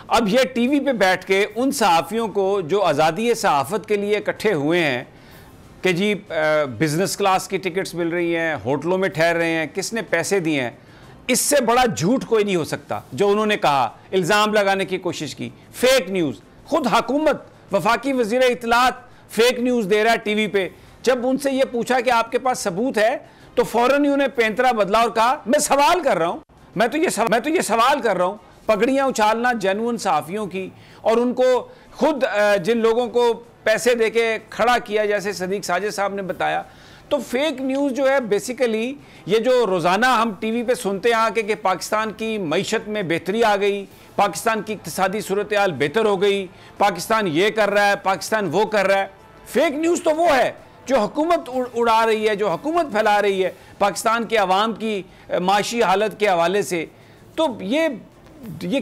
अब ये टीवी पे बैठ के उन सहाफ़ियों को जो आज़ादी सहाफ़त के लिए इकट्ठे हुए हैं कि जी बिज़नेस क्लास की टिकट्स मिल रही हैं, होटलों में ठहर रहे हैं, किसने पैसे दिए हैं, इससे बड़ा झूठ कोई नहीं हो सकता जो उन्होंने कहा, इल्ज़ाम लगाने की कोशिश की। फेक न्यूज़, खुद हुकूमत, वफाकी वज़ीर इत्तलात फेक न्यूज़ दे रहा है टीवी पे। जब उनसे ये पूछा कि आपके पास सबूत है तो फ़ौरन ही उन्हें पैंतरा बदला और कहा मैं सवाल कर रहा हूँ, मैं तो ये सवाल कर रहा हूँ। पगड़ियाँ उछालना जेन्युइन सहाफ़ियों की, और उनको खुद जिन लोगों को पैसे देके खड़ा किया, जैसे सदीक साजिद साहब ने बताया। तो फेक न्यूज़ जो है बेसिकली ये जो रोज़ाना हम टीवी पे सुनते हैं कि पाकिस्तान की मईशत में बेहतरी आ गई, पाकिस्तान की इक़्तिसादी सूरत हाल बेहतर हो गई, पाकिस्तान ये कर रहा है, पाकिस्तान वो कर रहा है। फेक न्यूज़ तो वो है जो हुकूमत उड़ा रही है, जो हुकूमत फैला रही है पाकिस्तान के अवाम की माशी हालत के हवाले से। तो ये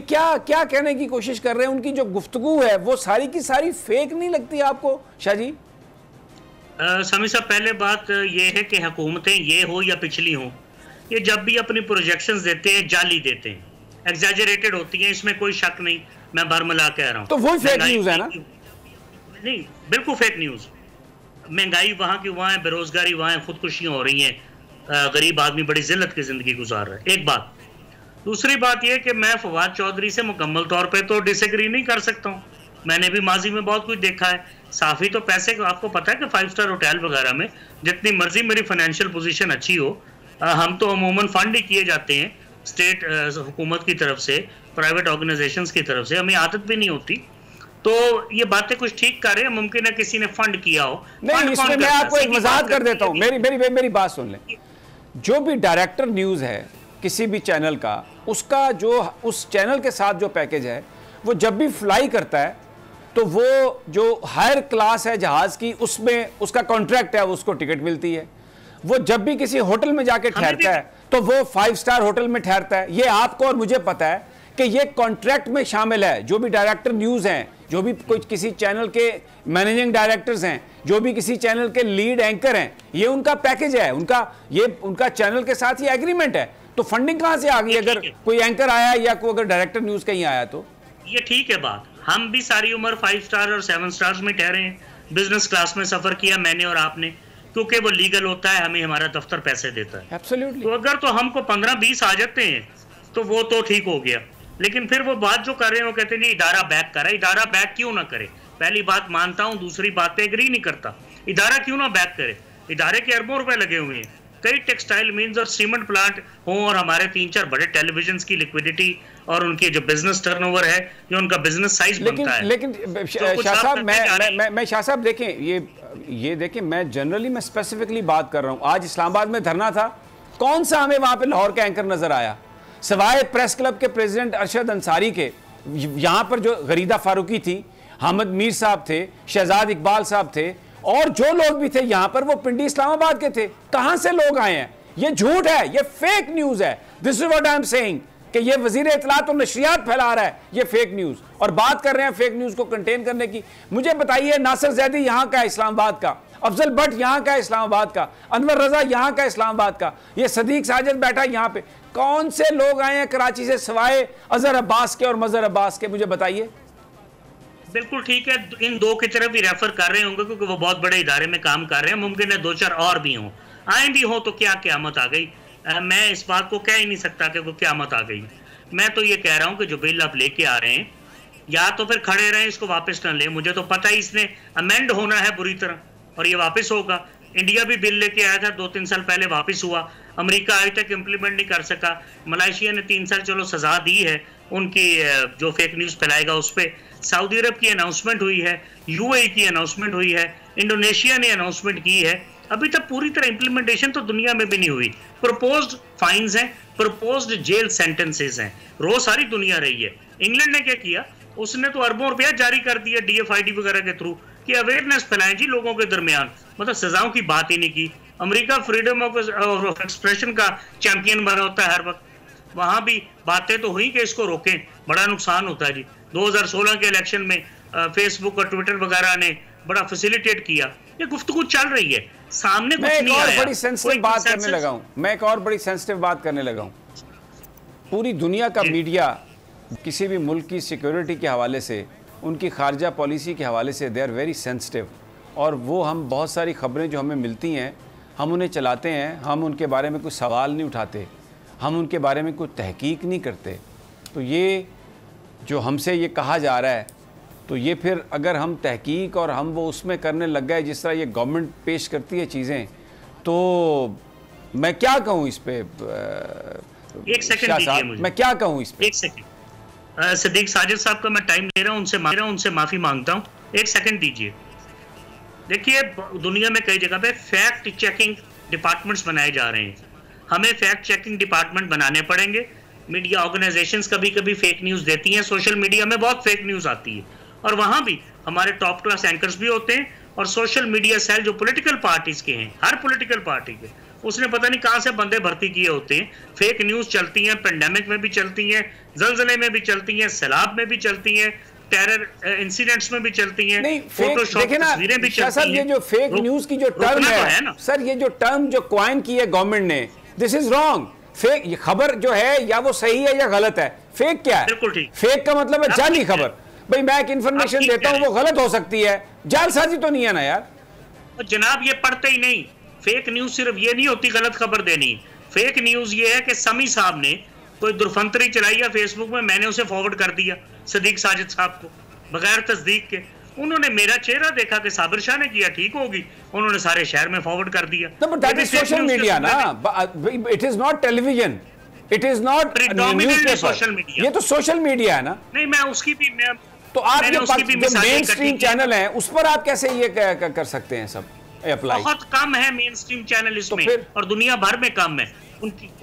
क्या कहने की कोशिश कर रहे हैं? उनकी जो गुफ्तगू है वो सारी की सारी फेक नहीं लगती आपको शाह जी? समी साहब, पहले बात ये है कि हुकूमतें ये हो या पिछली हो, ये जब भी अपनी प्रोजेक्शंस देते हैं जाली देते हैं, एग्जैजरेटेड होती हैं, इसमें कोई शक नहीं। मैं बरमला कह रहा हूँ, तो वही फेक न्यूज़ है ना? नहीं, बिल्कुल फेक न्यूज़। महंगाई वहाँ की वहाँ है, बेरोजगारी वहाँ है, खुदकुशियाँ हो रही हैं, गरीब आदमी बड़ी जिल्लत की ज़िंदगी गुजार रहा है। एक बात। दूसरी बात यह कि मैं फवाद चौधरी से मुकम्मल तौर पे तो डिसएग्री नहीं कर सकता हूँ। मैंने भी माजी में बहुत कुछ देखा है। साफ़ी तो पैसे को, आपको पता है कि 5 स्टार होटल वगैरह में जितनी मर्जी मेरी फाइनेंशियल पोजीशन अच्छी हो, हम तो अमूमन फंड ही किए जाते हैं स्टेट हुकूमत की तरफ से, प्राइवेट ऑर्गेनाइजेशंस की तरफ से, हमें आदत भी नहीं होती। तो ये बातें कुछ ठीक कर रहे हैं, मुमकिन है किसी ने फंड किया हो। नहीं, इसमें मैं आपको एक वजाहत कर देता हूँ, मेरी बात सुन लें। जो भी डायरेक्टर न्यूज़ है किसी भी चैनल का, उसका जो उस चैनल के साथ जो पैकेज है, वो जब भी फ्लाई करता है तो वो जो हायर क्लास है जहाज़ की, उसमें उसका कॉन्ट्रैक्ट है, उसको टिकट मिलती है। वो जब भी किसी होटल में जाके ठहरता है तो वो 5 स्टार होटल में ठहरता है। ये आपको और मुझे पता है कि ये कॉन्ट्रैक्ट में शामिल है। जो भी डायरेक्टर न्यूज़ हैं, जो भी कोई किसी चैनल के मैनेजिंग डायरेक्टर्स हैं, जो भी किसी चैनल के लीड एंकर हैं, ये उनका पैकेज है, उनका चैनल के साथ ये एग्रीमेंट है। तो फंडिंग कहाँ से आ गई? अगर कोई एंकर आया या कोई अगर डायरेक्टर न्यूज़ कहीं आया तो ये ठीक है बात। हम भी सारी उम्र 5 स्टार और 7 स्टार्स में ठहरे हैं, बिजनेस क्लास में सफर किया मैंने और आपने, क्योंकि वो लीगल होता है, हमें हमारा दफ्तर पैसे देता है। एब्सोल्युटली। तो अगर तो हमको 15-20 आ जाते हैं तो वो तो ठीक हो गया, लेकिन फिर वो बात जो कर रहे हैं वो कहते हैं नहीं इदारा बैक कर रहा है। इदारा बैक क्यों ना करे? पहली बात मानता हूँ, दूसरी बात पे एग्री नहीं करता। इदारा क्यों ना बैक करे? इदारे के अरबों रुपए लगे हुए हैं, कई टेक्सटाइल मील्स और सीमेंट प्लांट हों, और हमारे 3-4 बड़े टेलीविजन की लिक्विडिटी और उनकी जो बिजनेस टर्नओवर है, जो उनका बिजनेस साइज बनता है। लेकिन शाह साहब, मैं शाह साहब देखें, ये देखें, मैं जनरली मैं स्पेसिफिकली बात कर रहा हूँ। आज इस्लामाबाद में धरना था, कौन सा हमें वहाँ पे लाहौर का एंकर नजर आया सवाए प्रेस क्लब के प्रेसिडेंट अरशद अंसारी के? यहाँ पर जो गरीदा फारूकी थी, हामिद मीर साहब थे, शहजाद इकबाल साहब थे, और जो लोग भी थे यहाँ पर वो पिंडी इस्लामाबाद के थे। कहाँ से लोग आए हैं? ये झूठ है, ये फेक न्यूज़ है। This is what I am saying कि ये वजीर इत्तलात और नशरियात फैला रहा है ये फेक न्यूज़, और बात कर रहे हैं फेक न्यूज़ को कंटेन करने की। मुझे बताइए, नासिर जैदी यहाँ का है इस्लामाबाद का, अफजल भट्ट यहाँ का है इस्लामाबाद का, अनवर रजा यहाँ का इस्लामाबाद का, ये सदीक साजिद बैठा है यहाँ पे। कौन से लोग आए हैं कराची से सिवाय अजहर अब्बास के और मजहर अब्बास के? मुझे बताइए। बिल्कुल ठीक है, इन दो की तरफ भी रेफर कर रहे होंगे क्योंकि वो बहुत बड़े इदारे में काम कर रहे हैं। मुमकिन है 2-4 और भी हों, आए भी हो तो क्या क़यामत आ गई। मैं इस बात को कह ही नहीं सकता कि वो क़यामत आ गई। मैं तो ये कह रहा हूँ कि जो बिल आप लेके आ रहे हैं, या तो फिर खड़े रहें, इसको वापस न लें। मुझे तो पता ही इसने अमेंड होना है बुरी तरह, और ये वापस होगा। इंडिया भी बिल लेके आया था 2-3 साल पहले, वापस हुआ। अमेरिका आज तक इम्प्लीमेंट नहीं कर सका। मलेशिया ने 3 साल चलो सजा दी है उनकी जो फेक न्यूज़ फैलाएगा उस पर। सऊदी अरब की अनाउंसमेंट हुई है, यूएई की अनाउंसमेंट हुई है, इंडोनेशिया ने अनाउंसमेंट की है। अभी तक पूरी तरह इंप्लीमेंटेशन तो दुनिया में भी नहीं हुई। प्रपोज्ड फाइन्स हैं, प्रपोज्ड जेल सेंटेंसेस हैं, रोज सारी दुनिया रही है। इंग्लैंड ने क्या किया, उसने तो अरबों रुपया जारी कर दिया DFID वगैरह के थ्रू कि अवेयरनेस फैलाएं जी लोगों के दरमियान, मतलब सजाओं की बात ही नहीं की। अमेरिका फ्रीडम ऑफ एक्सप्रेशन का चैंपियन बना होता है हर वक्त, वहां भी बातें तो हुई कि इसको रोकें, बड़ा नुकसान होता है जी। 2016 के इलेक्शन में फेसबुक और ट्विटर वगैरह ने बड़ा फैसिलिटेट किया। ये गुफ्तगू चल रही है, सामने कुछ नहीं आया। मैं एक और बड़ी सेंसिटिव बात करने लगा हूं। पूरी दुनिया का मीडिया किसी भी मुल्क की सिक्योरिटी के हवाले से, उनकी खारजा पॉलिसी के हवाले से दे आर वेरी सेंसिटिव, और वो हम बहुत सारी ख़बरें जो हमें मिलती हैं हम उन्हें चलाते हैं, हम उनके बारे में कुछ सवाल नहीं उठाते, हम उनके बारे में कोई तहकीक नहीं करते। तो ये जो हमसे ये कहा जा रहा है, तो ये फिर अगर हम तहकीक और हम वो उसमें करने लग गए जिस तरह ये गवर्नमेंट पेश करती है चीज़ें, तो मैं क्या कहूँ इस पे? एक सेकंड दीजिए मुझे, मैं क्या कहूँ इस पे? एक सेकंड सदीक साजिद साहब का मैं टाइम ले रहा हूँ, उनसे माफ़ी मांगता हूँ, एक सेकंड दीजिए। देखिए, दुनिया में कई जगह पे फैक्ट चेकिंग डिपार्टमेंट्स बनाए जा रहे हैं, हमें फैक्ट चेकिंग डिपार्टमेंट बनाने पड़ेंगे। मीडिया ऑर्गेनाइजेशंस कभी कभी फेक न्यूज़ देती हैं, सोशल मीडिया में बहुत फेक न्यूज़ आती है, और वहाँ भी हमारे टॉप क्लास एंकर्स भी होते हैं, और सोशल मीडिया सेल जो पॉलिटिकल पार्टीज के हैं, हर पॉलिटिकल पार्टी के, उसने पता नहीं कहाँ से बंदे भर्ती किए होते हैं। फेक न्यूज़ चलती हैं, पेंडेमिक में भी चलती हैं, जलजले में भी चलती हैं, सैलाब में भी चलती हैं, टेरर इंसिडेंट्स में भी चलती हैं, फोटोशॉप तस्वीरें भी चलती हैं। ये जो फेक न्यूज़ की जो टर्म है ना सर, ये जो टर्म जो कॉइन की है गवर्नमेंट ने, दिस इज रॉन्ग। फेक ये खबर जो है या वो सही है या गलत है। फेक क्या है? बिल्कुल ठीक। फेक का मतलब है जाली खबर। भाई मैं एक इन्फॉर्मेशन देता हूँ, वो गलत हो सकती है, जालसाजी तो नहीं है ना यार। जनाब ये पढ़ते ही नहीं। फेक न्यूज सिर्फ ये नहीं होती गलत खबर देनी, फेक न्यूज ये है कि समी साहब ने कोई दुर्फंतरी चलाई है फेसबुक में, मैंने उसे फॉरवर्ड कर दिया सदीक साजिद साहब को बगैर तस्दीक के। उन्होंने मेरा चेहरा देखा कि साबिर शाह ने किया, ठीक होगी, उन्होंने सारे शहर में फॉरवर्ड कर दिया। दैट इज सोशल मीडिया ना, it is not television, it is not social media. ये तो सोशल मीडिया है ना। नहीं, मैं उसकी भी तो आपके पास जो मेन स्ट्रीम चैनल है उस पर आप कैसे ये कर सकते हैं सब अप्लाई? बहुत कम है मेन स्ट्रीम चैनल इसमें, और दुनिया भर में कम है।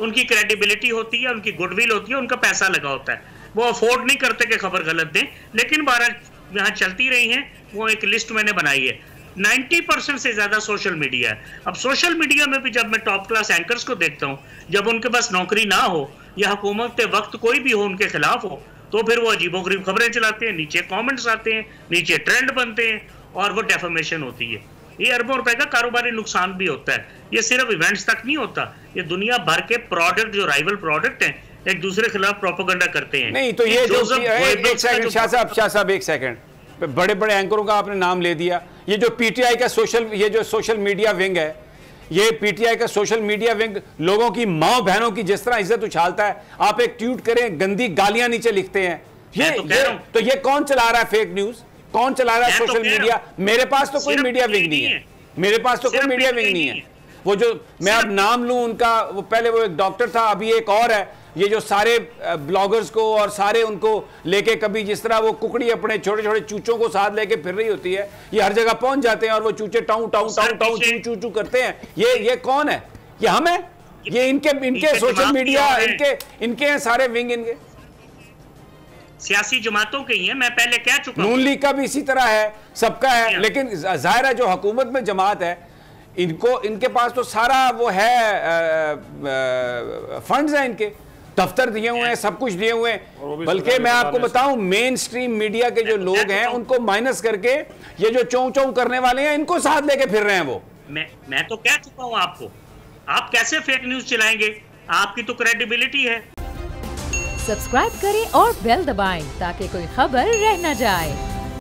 उनकी क्रेडिबिलिटी होती है, उनकी गुडविल होती है, उनका पैसा लगा होता है, वो अफोर्ड नहीं करते कि खबर गलत दें। लेकिन 12 यहाँ चलती रही हैं, वो एक लिस्ट मैंने बनाई है, 90% से ज्यादा सोशल मीडिया है। अब सोशल मीडिया में भी जब मैं टॉप क्लास एंकर्स को देखता हूँ, जब उनके पास नौकरी ना हो या हुकूमत के वक्त कोई भी हो उनके खिलाफ हो, तो फिर वो अजीबोगरीब खबरें चलाते हैं, नीचे कमेंट्स आते हैं, नीचे ट्रेंड बनते हैं, और वो डेफेमेशन होती है। ये अरबों रुपए का कारोबारी नुकसान भी होता है। ये सिर्फ इवेंट्स तक नहीं होता, ये दुनिया भर के प्रोडक्ट जो राइवल प्रोडक्ट हैं एक दूसरे के खिलाफ प्रोपेगेंडा करते हैं। नहीं तो ये जो एक सेकंड शाह साहब एक सेकंड, बड़े बड़े एंकरों का आपने नाम ले दिया। ये जो पीटीआई का सोशल मीडिया विंग है, ये पीटीआई का सोशल मीडिया विंग लोगों की माँ बहनों की जिस तरह इज्जत उछालता है, आप एक ट्वीट करें गंदी गालियां नीचे लिखते हैं। तो ये कौन चला रहा है फेक न्यूज? कौन चला रहा है सोशल मीडिया? मेरे पास तो कोई मीडिया विंग नहीं है, मेरे पास तो कोई मीडिया विंग नहीं है। वो जो मैं अब नाम लूं उनका, वो पहले वो एक डॉक्टर था, अभी एक और है। ये जो सारे ब्लॉगर्स को और सारे उनको लेके, कभी जिस तरह वो कुकड़ी अपने छोटे छोटे चूचों को साथ लेके फिर रही होती है, ये हर जगह पहुंच जाते हैं और वो चूचे टाऊ टाऊ टाऊ टाऊ चू चू चू करते हैं। ये कौन है? ये हम है? ये इनके सोशल मीडिया इनके हैं सारे विंग, इनके सियासी जमातों के ही है। मैं पहले कह चुका हूं, नून लीग का भी इसी तरह है, सबका है। लेकिन जाहिर है जो हुकूमत में जमात है, इनके पास तो सारा वो है, फंड्स हैं, इनके दफ्तर दिए हुए हैं, सब कुछ दिए हुए हैं। बल्कि मैं आपको बताऊं, मेन स्ट्रीम मीडिया के जो लोग हैं उनको माइनस करके ये जो चौं चौं करने वाले हैं इनको साथ लेके फिर रहे हैं वो। मैं तो कह चुका हूं आपको, आप कैसे फेक न्यूज चलाएंगे? आपकी तो क्रेडिबिलिटी है। सब्सक्राइब करें और बेल दबाएं ताकि कोई खबर रह न जाए।